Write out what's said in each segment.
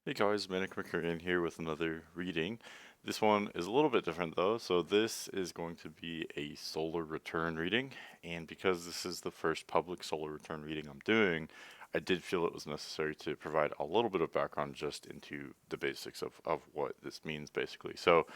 Hey guys, Manic Mercurian here with another reading. This one is a little bit different though, so this is going to be a solar return reading, and because this is the first public solar return reading I'm doing, I did feel it was necessary to provide a little bit of background just into the basics of what this means basically. So,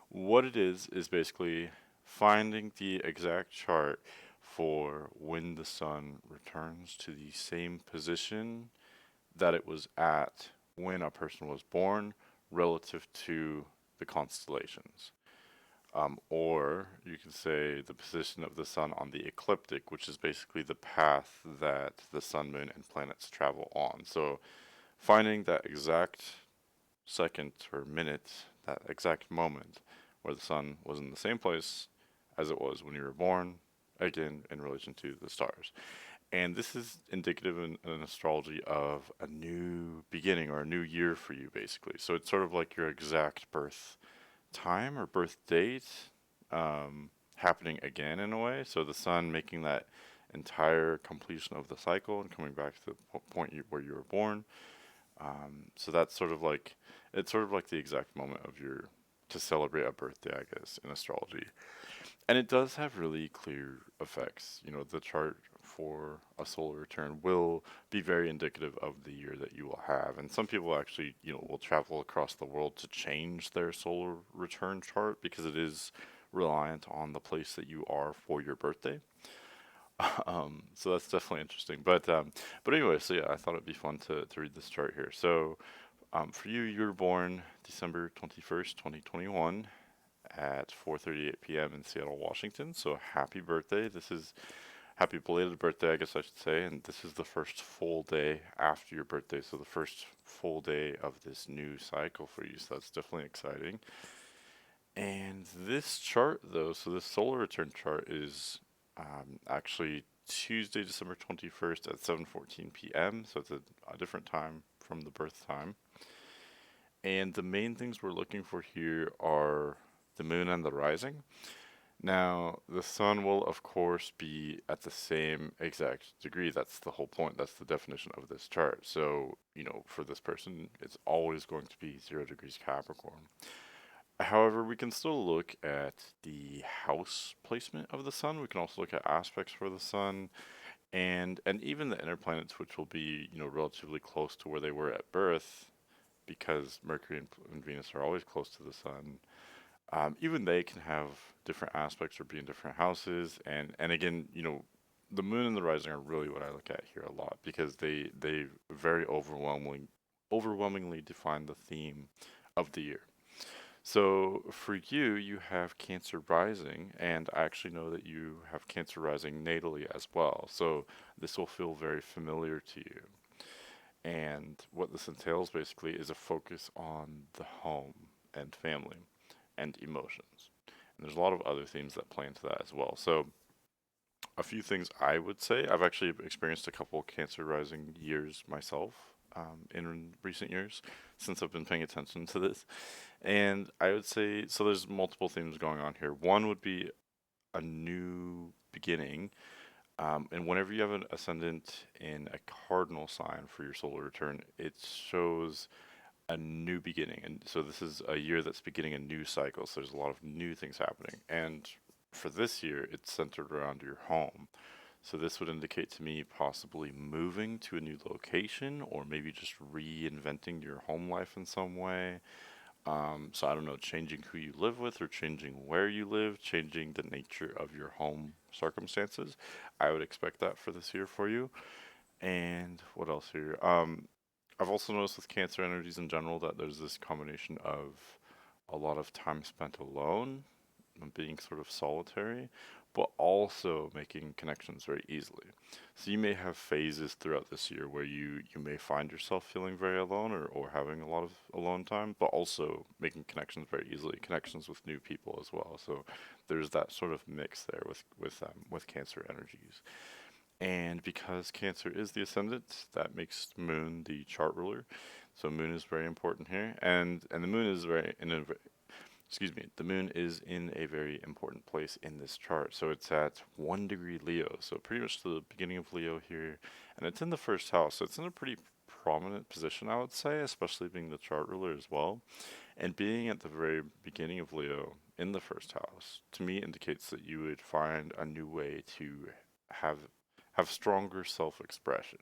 what it is basically finding the exact chart for when the sun returns to the same position that it was at when a person was born relative to the constellations. Or you could say the position of the sun on the ecliptic, which is basically the path that the sun, moon, and planets travel on. So finding that exact second or minute, that exact moment where the sun was in the same place as it was when you were born, again, in relation to the stars. And this is indicative in astrology of a new beginning or a new year for you, basically. So it's sort of like your exact birth time or birth date happening again in a way. So the sun making that entire completion of the cycle and coming back to the point where you were born. So that's sort of like it's sort of like the exact moment of your to celebrate a birthday, I guess, in astrology. And it does have really clear effects. You know, the chart for a solar return will be very indicative of the year that you will have. And some people actually, will travel across the world to change their solar return chart because it is reliant on the place that you are for your birthday. So that's definitely interesting. But anyway, so yeah, I thought it'd be fun to read this chart here. So for you, you were born December 21st, 2021 at 4:38 p.m. in Seattle, Washington. So happy birthday. This is happy belated birthday, I guess I should say. And this is the first full day after your birthday. So the first full day of this new cycle for you. So that's definitely exciting. And this chart, though, so this solar return chart is actually Tuesday, December 21st at 7:14 p.m. So it's a different time from the birth time. And the main things we're looking for here are the moon and the rising. Now, the sun will, of course, be at the same exact degree. That's the whole point. That's the definition of this chart. So, for this person, it's always going to be 0 degrees Capricorn. However, we can still look at the house placement of the sun. We can also look at aspects for the sun and even the inner planets, which will be, relatively close to where they were at birth, because Mercury and Venus are always close to the sun. Even they can have different aspects or be in different houses, and again, the moon and the rising are really what I look at here a lot because they very overwhelmingly define the theme of the year. So for you, you have Cancer rising, and I actually know that you have Cancer rising natally as well. So this will feel very familiar to you. And what this entails basically is a focus on the home and family and emotions. And there's a lot of other themes that play into that as well. So, a few things I would say I've actually experienced a couple Cancer rising years myself in recent years since I've been paying attention to this. And I would say so, there's multiple themes going on here. One would be a new beginning. And whenever you have an ascendant in a cardinal sign for your solar return, it shows a new beginning. And so this is a year that's beginning a new cycle. So there's a lot of new things happening. And for this year, it's centered around your home. So this would indicate to me possibly moving to a new location or maybe just reinventing your home life in some way. So I don't know, changing who you live with or changing where you live, changing the nature of your home circumstances. I would expect that for this year for you. And what else here? I've also noticed with Cancer energies in general that there's this combination of a lot of time spent alone and being sort of solitary, but also making connections very easily. So you may have phases throughout this year where you may find yourself feeling very alone or having a lot of alone time, but also making connections very easily, connections with new people as well. So there's that sort of mix there with Cancer energies. And because Cancer is the ascendant, that makes Moon the chart ruler. So Moon is very important here, and the Moon is excuse me, the Moon is in a very important place in this chart. So it's at 1 degree Leo, so pretty much the beginning of Leo here, and it's in the first house. So it's in a pretty prominent position, I would say, especially being the chart ruler as well. And being at the very beginning of Leo in the first house, to me indicates that you would find a new way to have have stronger self-expression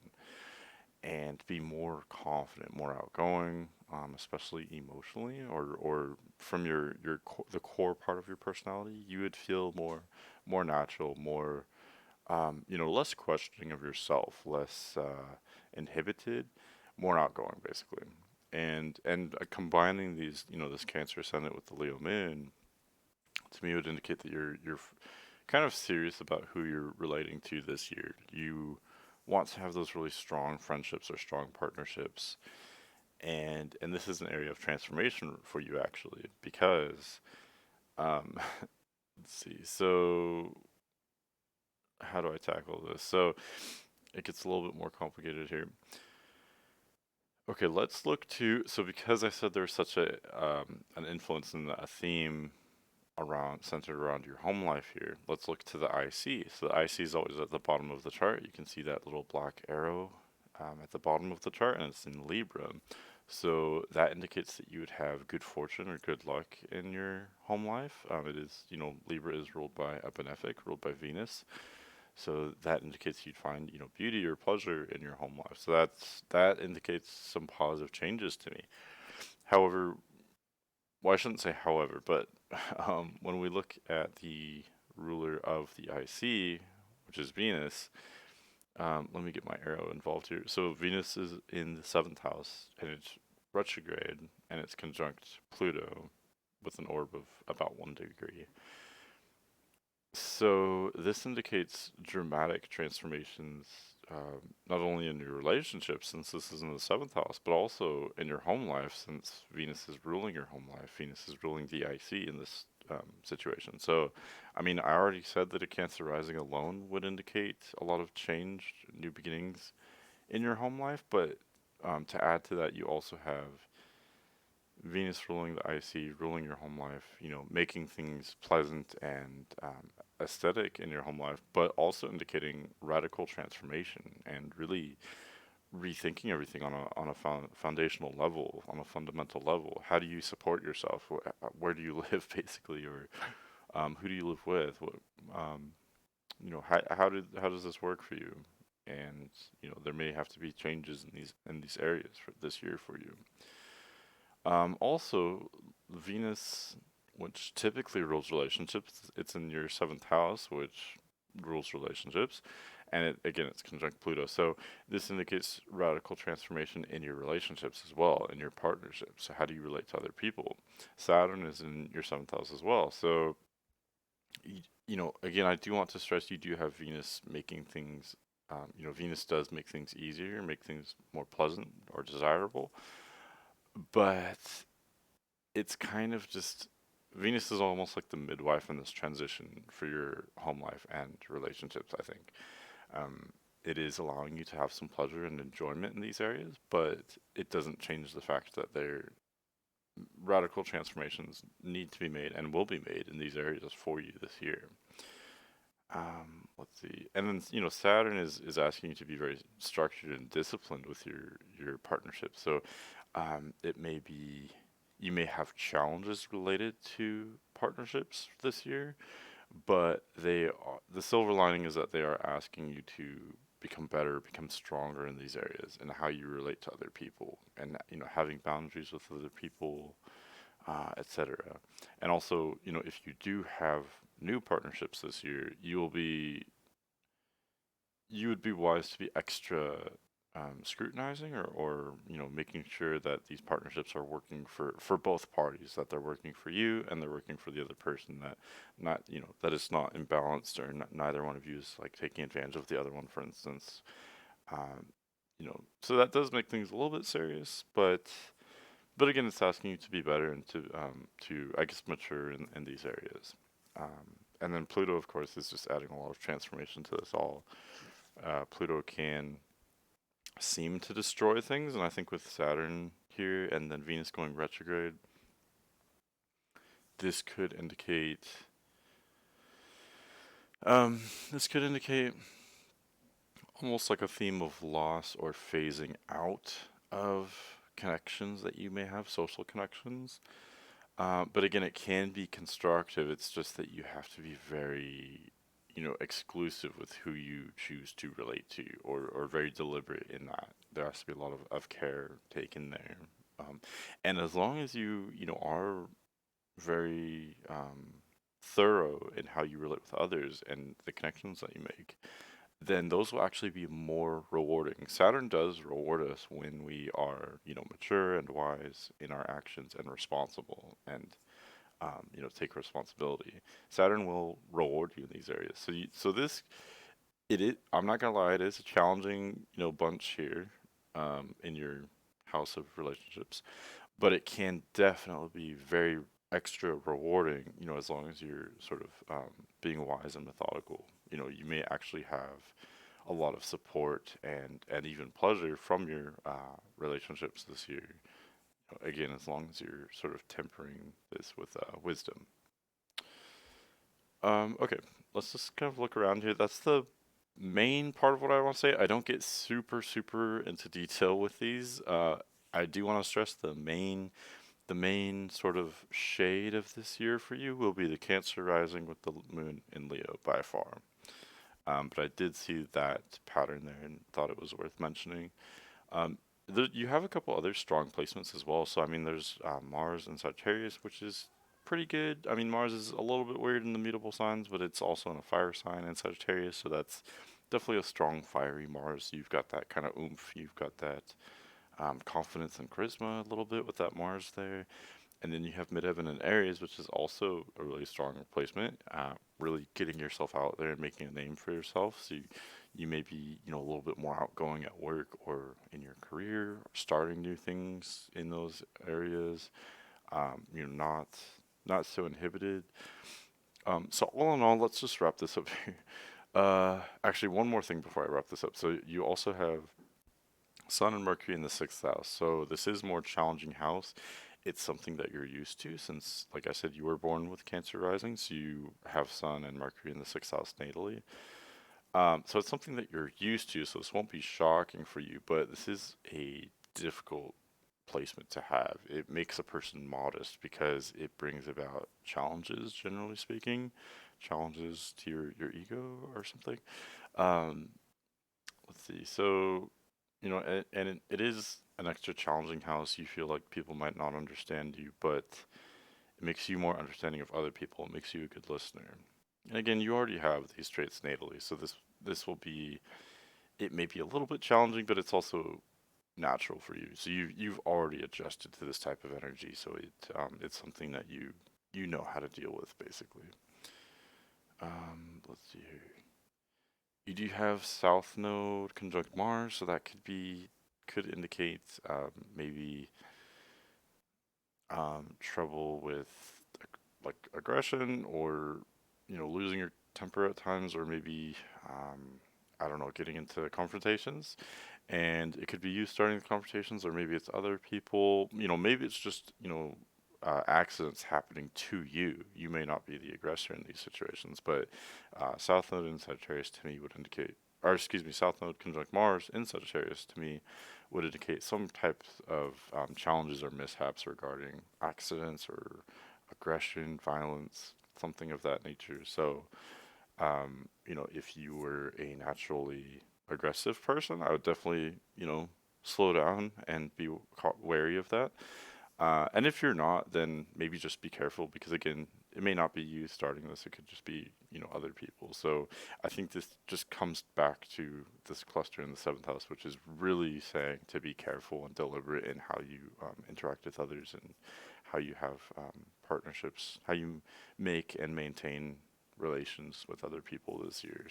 and be more confident, more outgoing, especially emotionally, or from the core part of your personality. You would feel more natural, more less questioning of yourself, less inhibited, more outgoing, basically. And combining these, this Cancer ascendant with the Leo moon, to me would indicate that you're kind of serious about who you're relating to this year. You want to have those really strong friendships or strong partnerships, and this is an area of transformation for you actually, because um, let's see. So how do I tackle this? So it gets a little bit more complicated here. Okay, let's look to, so because I said there's such an influence and a theme around centered around your home life here, let's look to the IC. So the IC is always at the bottom of the chart. You can see that little black arrow at the bottom of the chart, and it's in Libra. So that indicates that you would have good fortune or good luck in your home life. It is, Libra is ruled by a benefic, ruled by Venus. So that indicates you'd find, beauty or pleasure in your home life. So that indicates some positive changes to me. However, well, I shouldn't say however, but when we look at the ruler of the IC, which is Venus, let me get my arrow involved here. So Venus is in the seventh house, and it's retrograde, and it's conjunct Pluto with an orb of about 1 degree. So this indicates dramatic transformations, not only in your relationships, since this is in the seventh house, but also in your home life, since Venus is ruling your home life. Venus is ruling the IC in this situation. So, I mean, I already said that a Cancer rising alone would indicate a lot of change, new beginnings in your home life, but to add to that, you also have Venus ruling the IC, ruling your home life, making things pleasant and aesthetic in your home life, but also indicating radical transformation and really rethinking everything on a foundational level, on a fundamental level. How do you support yourself? Where do you live, basically, or who do you live with? Um, how does this work for you? And there may have to be changes in these areas for this year for you. Also, Venus, which typically rules relationships, it's in your seventh house, which rules relationships, and again, it's conjunct Pluto. So this indicates radical transformation in your relationships as well, in your partnerships. So how do you relate to other people? Saturn is in your seventh house as well. So, again, I do want to stress you do have Venus making things. Venus does make things easier, make things more pleasant or desirable, but it's kind of just Venus is almost like the midwife in this transition for your home life and relationships, I think. Um, it is allowing you to have some pleasure and enjoyment in these areas, but it doesn't change the fact that there radical transformations need to be made and will be made in these areas for you this year. Let's see. And then, Saturn is asking you to be very structured and disciplined with your partnership. So, it may be you may have challenges related to partnerships this year, but the silver lining is that they are asking you to become better, become stronger in these areas and how you relate to other people, and having boundaries with other people, etc. And also, if you do have new partnerships this year, you would be wise to be extra scrutinizing, or making sure that these partnerships are working for both parties, that they're working for you and they're working for the other person, that not that it's not imbalanced, or neither one of you is like taking advantage of the other one, for instance. um, so that does make things a little bit serious, but again, it's asking you to be better and to I guess mature in these areas. And then Pluto, of course, is just adding a lot of transformation to this all. Pluto can seem to destroy things, and I think with Saturn here and then Venus going retrograde, this could indicate this could indicate almost like a theme of loss or phasing out of connections that you may have, social connections. But again, it can be constructive. It's just that you have to be very, exclusive with who you choose to relate to, or very deliberate in that. There has to be a lot of care taken there. Um, and as long as you are very thorough in how you relate with others and the connections that you make, then those will actually be more rewarding. Saturn does reward us when we are, mature and wise in our actions and responsible and, take responsibility. Saturn will reward you in these areas. So this, it is, I'm not gonna lie, it is a challenging, bunch here, in your house of relationships, but it can definitely be very extra rewarding, as long as you're sort of being wise and methodical. You may actually have a lot of support and even pleasure from your relationships this year. Again, as long as you're sort of tempering this with wisdom. Okay, let's just kind of look around here. That's the main part of what I want to say. I don't get super into detail with these. I do want to stress the main sort of shade of this year for you will be the Cancer rising with the moon in Leo by far. But I did see that pattern there and thought it was worth mentioning. Um, you have a couple other strong placements as well. So, I mean, there's Mars in Sagittarius, which is pretty good. I mean, Mars is a little bit weird in the mutable signs, but it's also in a fire sign in Sagittarius. So, that's definitely a strong, fiery Mars. You've got that kind of oomph. You've got that confidence and charisma a little bit with that Mars there. And then you have midheaven in Aries, which is also a really strong replacement. Really getting yourself out there and making a name for yourself. So you may be, a little bit more outgoing at work or in your career, or starting new things in those areas. You're not so inhibited. So all in all, let's just wrap this up here. Actually, one more thing before I wrap this up. So you also have Sun and Mercury in the sixth house. So this is more challenging house. It's something that you're used to since, like I said, you were born with Cancer rising, so you have Sun and Mercury in the sixth house natally. So it's something that you're used to, so this won't be shocking for you, but this is a difficult placement to have. It makes a person modest because it brings about challenges, generally speaking, challenges to your ego or something. Um, let's see. So, and it is an extra challenging house. You feel like people might not understand you, but it makes you more understanding of other people. It makes you a good listener. And again, you already have these traits natally, so this will be. It may be a little bit challenging, but it's also natural for you. So you've already adjusted to this type of energy, so it's something that you know how to deal with basically. Let's see here. You do have South Node conjunct Mars, so that could indicate maybe trouble with like aggression or losing your temper at times, or maybe I don't know, getting into confrontations. And it could be you starting the confrontations, or maybe it's other people. Maybe it's just accidents happening to you. You may not be the aggressor in these situations, but South Node in Sagittarius to me would indicate, or excuse me, South Node conjunct Mars in Sagittarius to me would indicate some types of challenges or mishaps regarding accidents or aggression, violence, something of that nature. So, if you were a naturally aggressive person, I would definitely, slow down and be wary of that. And if you're not, then maybe just be careful because again, it may not be you starting this. It could just be, other people. So I think this just comes back to this cluster in the seventh house, which is really saying to be careful and deliberate in how you interact with others and how you have partnerships, how you make and maintain relations with other people this year.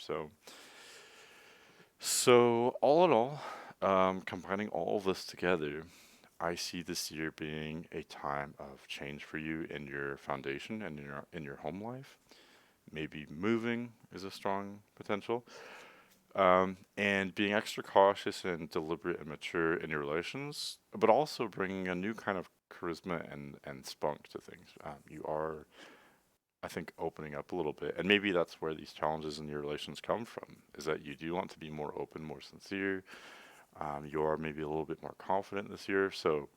So all in all, combining all of this together, I see this year being a time of change for you in your foundation and in your home life. Maybe moving is a strong potential, and being extra cautious and deliberate and mature in your relations, but also bringing a new kind of charisma and spunk to things. You are, I think, opening up a little bit, and maybe that's where these challenges in your relations come from. Is that you do want to be more open, more sincere, You are maybe a little bit more confident this year, so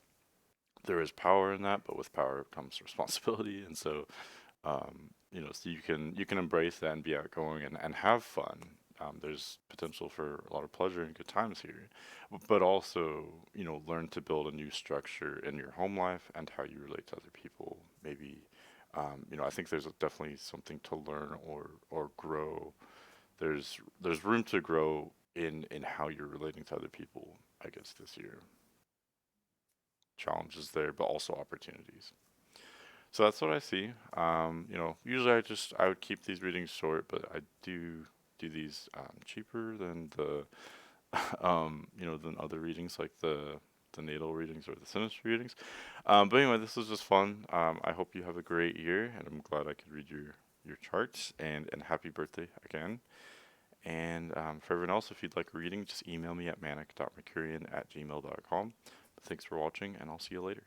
there is power in that, but with power comes responsibility, and so so you can embrace that and be outgoing and have fun. There's potential for a lot of pleasure and good times here, but also learn to build a new structure in your home life and how you relate to other people. Maybe I think there's definitely something to learn or grow. There's room to grow in how you're relating to other people. I guess this year, challenges there, but also opportunities. So that's what I see. Usually I would keep these readings short, but I do these cheaper than the than other readings like the natal readings or the synastry readings. But anyway, this was just fun. I hope you have a great year, and I'm glad I could read your charts, and happy birthday again. And for everyone else, if you'd like a reading, just email me at manic.mercurian@gmail.com. Thanks for watching, and I'll see you later.